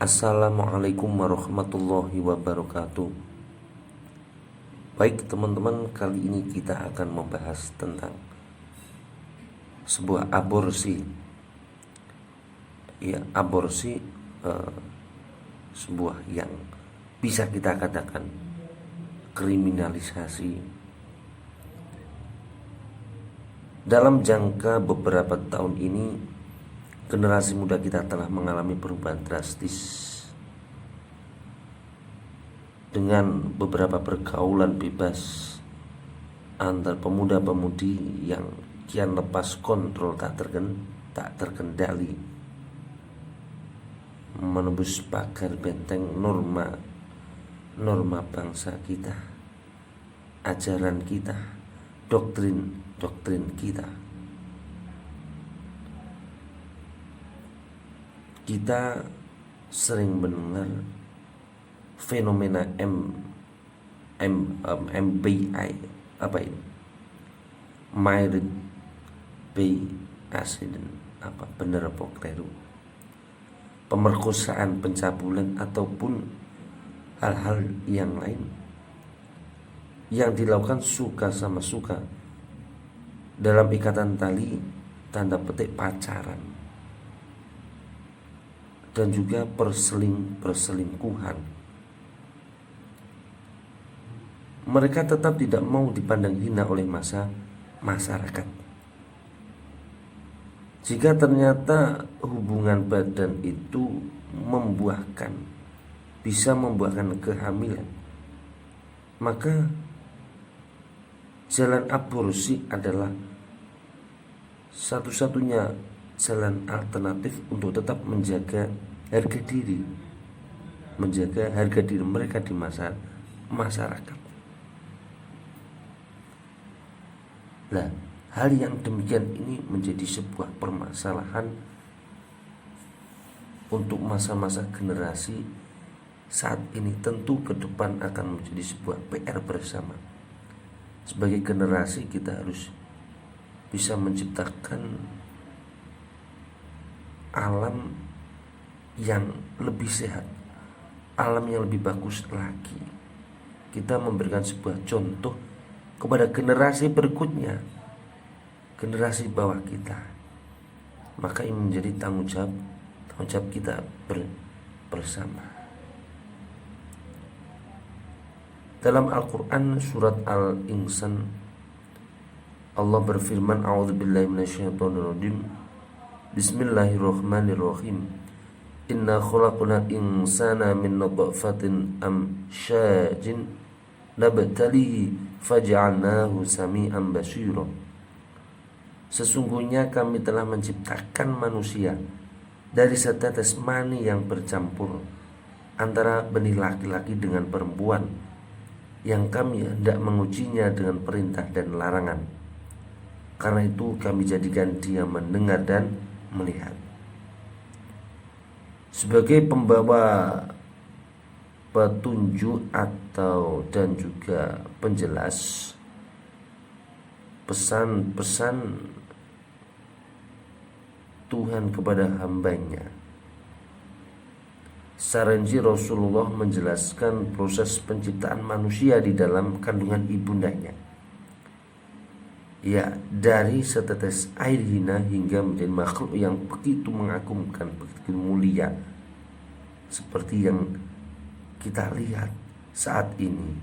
Assalamualaikum warahmatullahi wabarakatuh. Baik teman-teman, kali ini kita akan membahas tentang sebuah aborsi. Ya, aborsi sebuah yang bisa kita katakan kriminalisasi. Dalam jangka beberapa tahun ini, generasi muda kita telah mengalami perubahan drastis dengan beberapa pergaulan bebas antar pemuda-pemudi yang kian lepas kontrol, tak terkendali, menembus pagar benteng norma bangsa kita, ajaran kita, doktrin kita. Kita sering mendengar fenomena MBI, apa ini? Married by accident, apa benar apa keliru? Pemerkosaan, pencabulan ataupun hal-hal yang lain yang dilakukan suka sama suka dalam ikatan tali tanda petik pacaran dan juga perselingkuhan. Mereka tetap tidak mau dipandang hina oleh masyarakat. Jika ternyata hubungan badan itu bisa membuahkan kehamilan, maka jalan aborsi adalah satu-satunya jalan alternatif untuk tetap menjaga harga diri mereka di masyarakat. Nah, hal yang demikian ini menjadi sebuah permasalahan untuk masa-masa generasi saat ini. Tentu ke depan akan menjadi sebuah PR bersama. Sebagai generasi kita harus bisa menciptakan alam yang lebih sehat, alam yang lebih bagus lagi. Kita memberikan sebuah contoh kepada generasi berikutnya, generasi bawah kita. Maka ini menjadi tanggung jawab kita bersama. Dalam Al-Quran surat Al-Insan, Allah berfirman, a'udzubillahi minasyaitonirrajim, Bismillahirrahmanirrahim. Inna khalaqna insana min nutfatin amsyajin nabtalihi faj'alnahu sami'an basira. Sesungguhnya kami telah menciptakan manusia dari setetes mani yang bercampur antara benih laki-laki dengan perempuan, yang kami hendak mengujinya dengan perintah dan larangan. Karena itu kami jadikan dia mendengar dan melihat. Sebagai pembawa petunjuk dan juga penjelas pesan-pesan Tuhan kepada hambanya, Saranji Rasulullah menjelaskan proses penciptaan manusia di dalam kandungan ibundanya. Ya, dari setetes air hina hingga menjadi makhluk yang begitu mengagumkan, begitu mulia, seperti yang kita lihat saat ini.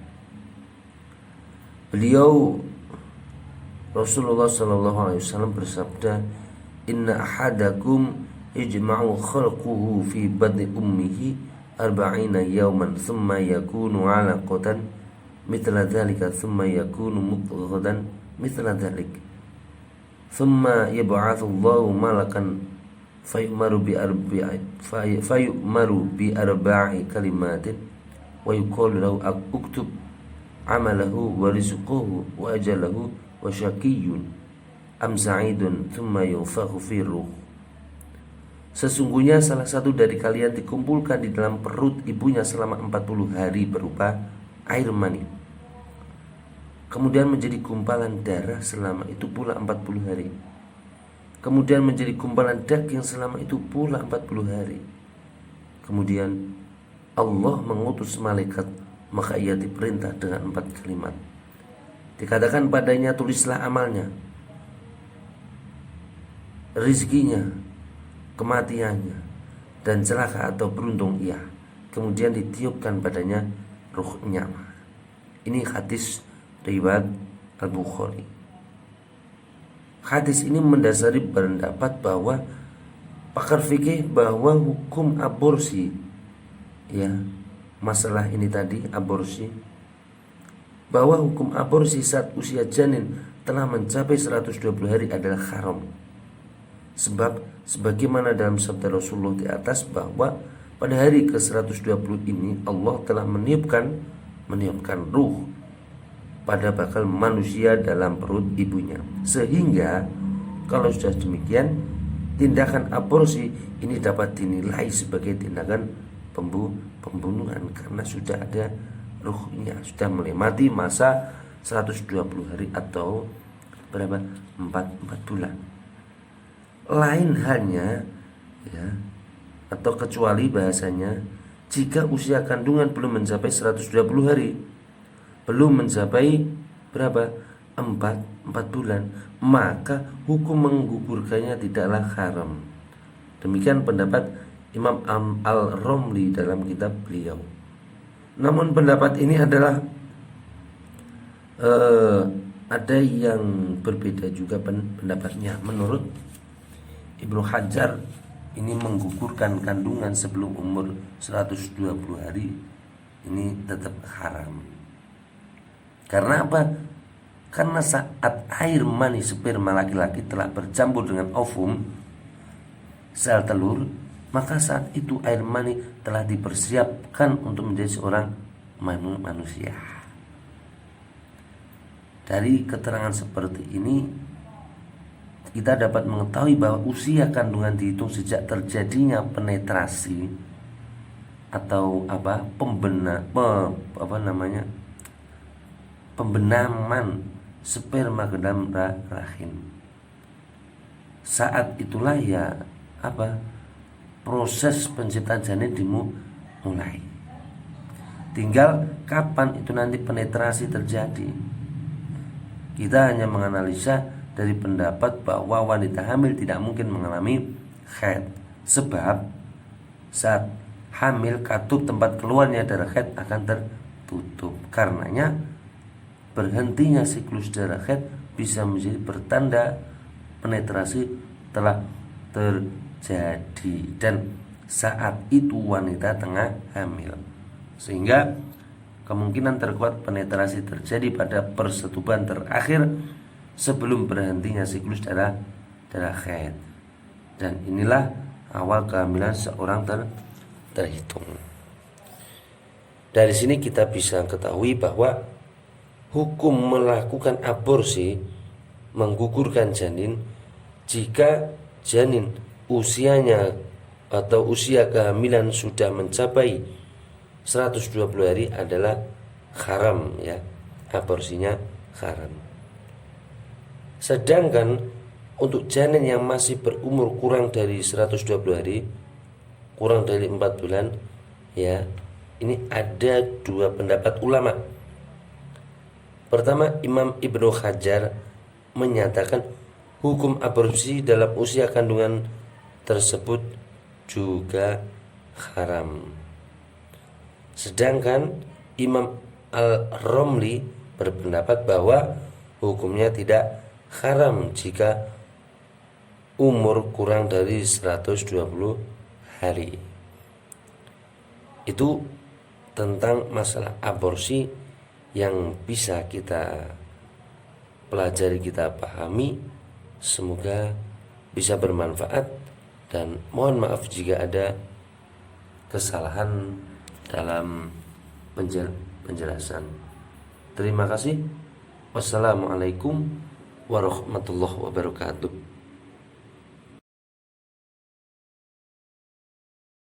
Beliau Rasulullah SAW bersabda, Inna ahadakum ijma'u khalquhu fi badni ummihi arba'ina yawman thumma yakunu 'alaqatan mithla dhalika thumma yakunu mudghatan mithla dhalik thumma yab'athu Allahu malakan fayu'maru bi arba'i kalimatin wa yuqalu lahu uktub amalahu wa rizquhu wa ajalahu wa syaqiyyun am sa'idun thumma yunfakhu fi ruh. Sesungguhnya salah satu dari kalian dikumpulkan di dalam perut ibunya selama 40 hari berupa air mani, kemudian menjadi gumpalan darah selama itu pula 40 hari, kemudian menjadi gumpalan daging selama itu pula 40 hari, Kemudian Allah mengutus malaikat, maka ia diperintah dengan 4 kalimat. Dikatakan padanya, tulislah amalnya, rizkinya, kematiannya, dan celaka atau beruntung ia. Kemudian ditiupkan padanya ruhnya. Ini hadis riwayat Al-Bukhari. Hadis ini mendasari pendapat bahwa pakar fikih bahwa hukum aborsi, ya, masalah ini tadi aborsi, bahwa hukum aborsi saat usia janin telah mencapai 120 hari adalah haram. Sebab sebagaimana dalam sabda Rasulullah di atas, bahwa pada hari ke-120 ini Allah telah meniupkan ruh pada bakal manusia dalam perut ibunya. Sehingga kalau sudah demikian, tindakan aborsi ini dapat dinilai sebagai tindakan pembunuhan karena sudah ada ruhnya, sudah melewati masa 120 hari atau berapa? 4 bulan. Lain halnya, ya, atau kecuali bahasanya, jika usia kandungan belum mencapai 120 hari, belum mencapai berapa? 4 bulan, maka hukum menggugurkannya tidaklah haram. Demikian pendapat Imam Al-Romli dalam kitab beliau. Namun pendapat ini adalah ada yang berbeda juga pendapatnya. Menurut Ibnu Hajar, ini menggugurkan kandungan sebelum umur 120 hari ini tetap haram. Karena apa? Karena saat air mani sperma laki-laki telah bercampur dengan ovum sel telur, maka saat itu air mani telah dipersiapkan untuk menjadi seorang manusia. Dari keterangan seperti ini, kita dapat mengetahui bahwa usia kandungan dihitung sejak terjadinya penetrasi atau pembenaman sperma ke dalam rahim. Saat itulah proses penciptaan janin dimulai. Tinggal kapan itu nanti penetrasi terjadi. Kita hanya menganalisa dari pendapat bahwa wanita hamil tidak mungkin mengalami haid, sebab saat hamil katup tempat keluarnya darah haid akan tertutup. Karenanya berhentinya siklus darah haid bisa menjadi pertanda penetrasi telah terjadi, dan saat itu wanita tengah hamil, sehingga kemungkinan terkuat penetrasi terjadi pada persetubuhan terakhir sebelum berhentinya siklus darah haid. Dan inilah awal kehamilan seorang terhitung. Dari sini kita bisa ketahui bahwa hukum melakukan aborsi, menggugurkan janin, jika janin usianya atau usia kehamilan sudah mencapai 120 hari adalah haram, ya, aborsinya haram. Sedangkan untuk janin yang masih berumur kurang dari 120 hari, kurang dari 4 bulan, ya, ini ada 2 pendapat ulama. Pertama, Imam Ibnu Hajar menyatakan hukum aborsi dalam usia kandungan tersebut juga haram. Sedangkan Imam Al-Romli berpendapat bahwa hukumnya tidak haram jika umur kurang dari 120 hari. Itu tentang masalah aborsi yang bisa kita pelajari, kita pahami. Semoga bisa bermanfaat, dan mohon maaf jika ada kesalahan dalam penjelasan. Terima kasih. Wassalamualaikum warahmatullahi wabarakatuh.